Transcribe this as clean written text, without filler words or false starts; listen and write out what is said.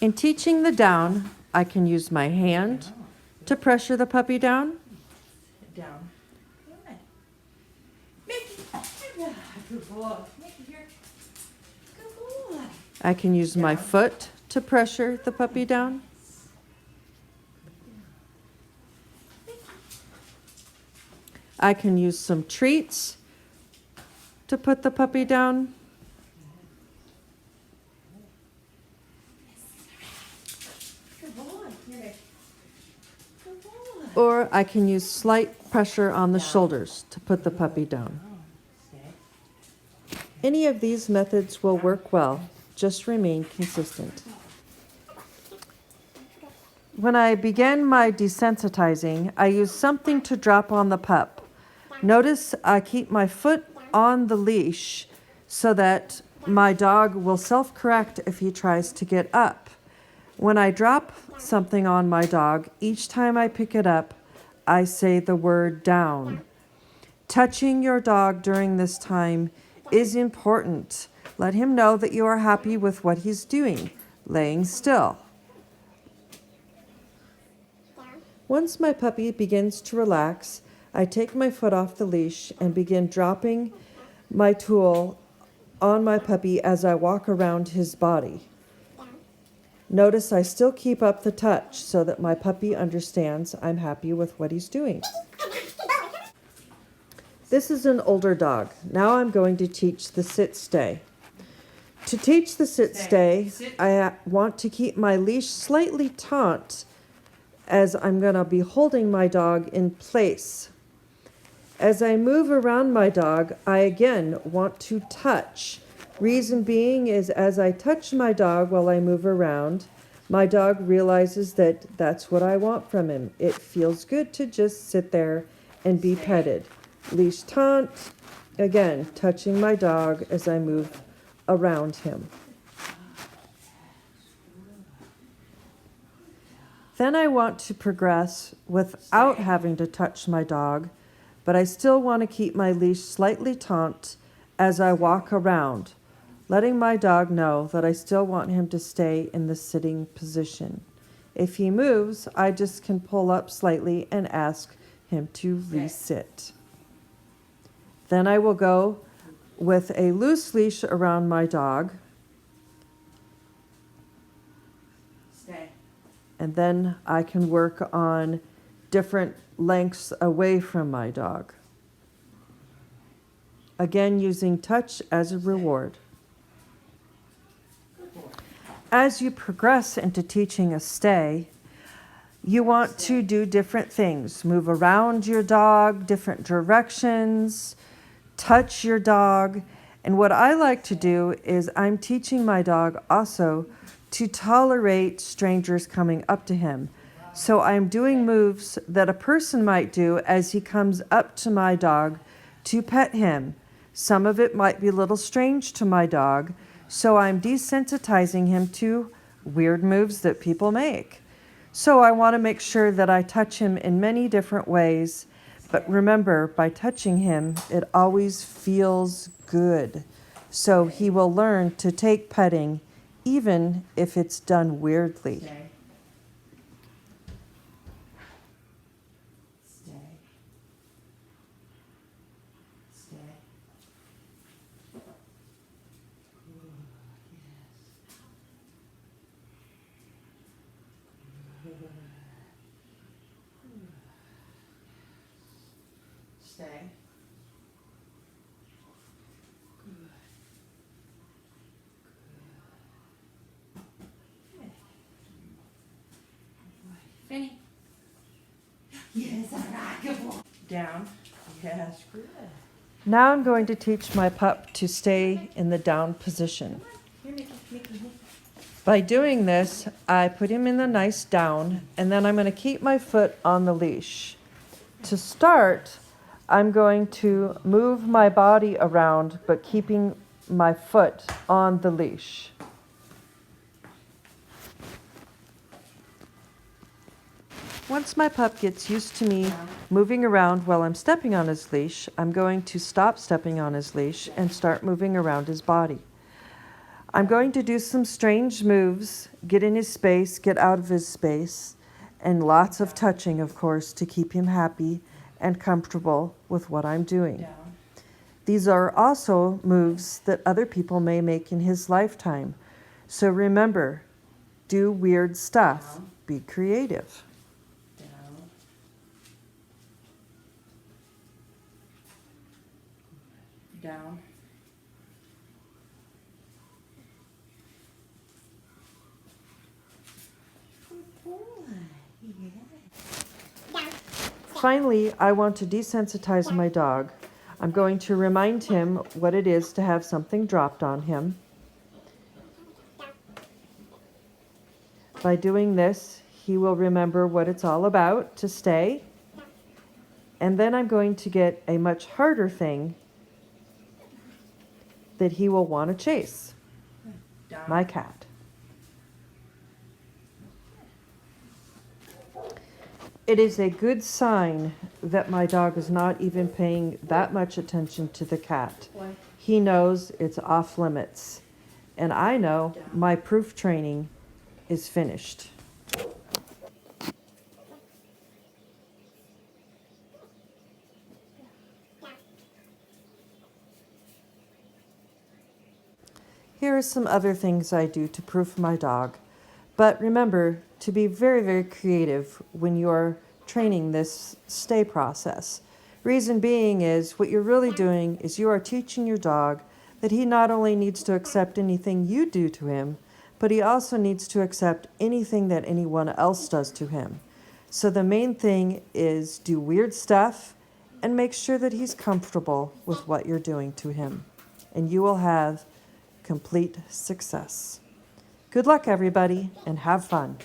In teaching the down, I can use my hand to pressure the puppy down. Down. Good. Mickey. Good boy. Mickey here. Good boy. I can use my foot to pressure the puppy down. I can use some treats to put the puppy down. Good boy. Here. Good boy. Or I can use slight pressure on the shoulders to put the puppy down. Any of these methods will work well. Just remain consistent. When I begin my desensitizing, I use something to drop on the pup. Notice I keep my foot on the leash so that my dog will self-correct if he tries to get up. When I drop something on my dog, each time I pick it up, I say the word down. Touching your dog during this time is important. Let him know that you are happy with what he's doing, laying still. Once my puppy begins to relax, I take my foot off the leash and begin dropping my tool on my puppy as I walk around his body. Notice I still keep up the touch so that my puppy understands I'm happy with what he's doing. This is an older dog. Now I'm going to teach the sit-stay. To teach the sit-stay, I want to keep my leash slightly taut as I'm going to be holding my dog in place. As I move around my dog, I again want to touch. Reason being is as I touch my dog while I move around, my dog realizes that that's what I want from him. It feels good to just sit there and be petted. Leash taut, again, touching my dog as I move around him. Then I want to progress without having to touch my dog, but I still want to keep my leash slightly taut as I walk around, letting my dog know that I still want him to stay in the sitting position. If he moves, I just can pull up slightly and ask him to resit. Then I will go with a loose leash around my dog. Stay. And then I can work on different lengths away from my dog. Again, using touch as a reward. As you progress into teaching a stay, you want to do different things. Move around your dog, different directions, touch your dog. And what I like to do is I'm teaching my dog also to tolerate strangers coming up to him. So I'm doing moves that a person might do as he comes up to my dog to pet him. Some of it might be a little strange to my dog, so I'm desensitizing him to weird moves that people make. So I want to make sure that I touch him in many different ways, but remember, by touching him, it always feels good. So he will learn to take petting even if it's done weirdly. Stay. Stay. Stay. Stay. Finny. Yes, all right, good boy. Down. Yes, good. Now I'm going to teach my pup to stay in the down position. Here, Mickey, Mickey. By doing this, I put him in the nice down, and then I'm going to keep my foot on the leash. To start, I'm going to move my body around, but keeping my foot on the leash. Once my pup gets used to me moving around while I'm stepping on his leash, I'm going to stop stepping on his leash and start moving around his body. I'm going to do some strange moves, get in his space, get out of his space, and lots of touching, of course, to keep him happy and comfortable with what I'm doing. Down. These are also moves that other people may make in his lifetime. So remember, do weird stuff. Down. Be creative. Down. Down. Finally, I want to desensitize my dog. I'm going to remind him what it is to have something dropped on him. By doing this, he will remember what it's all about to stay. And then I'm going to get a much harder thing that he will want to chase. Down. My cat. It is a good sign that my dog is not even paying that much attention to the cat. Why? He knows it's off limits. And I know my proof training is finished. Here are some other things I do to proof my dog. But remember to be very, very creative when you're training this stay process. Reason being is what you're really doing is you are teaching your dog that he not only needs to accept anything you do to him, but he also needs to accept anything that anyone else does to him. So the main thing is do weird stuff and make sure that he's comfortable with what you're doing to him. And you will have complete success. Good luck, everybody, and have fun.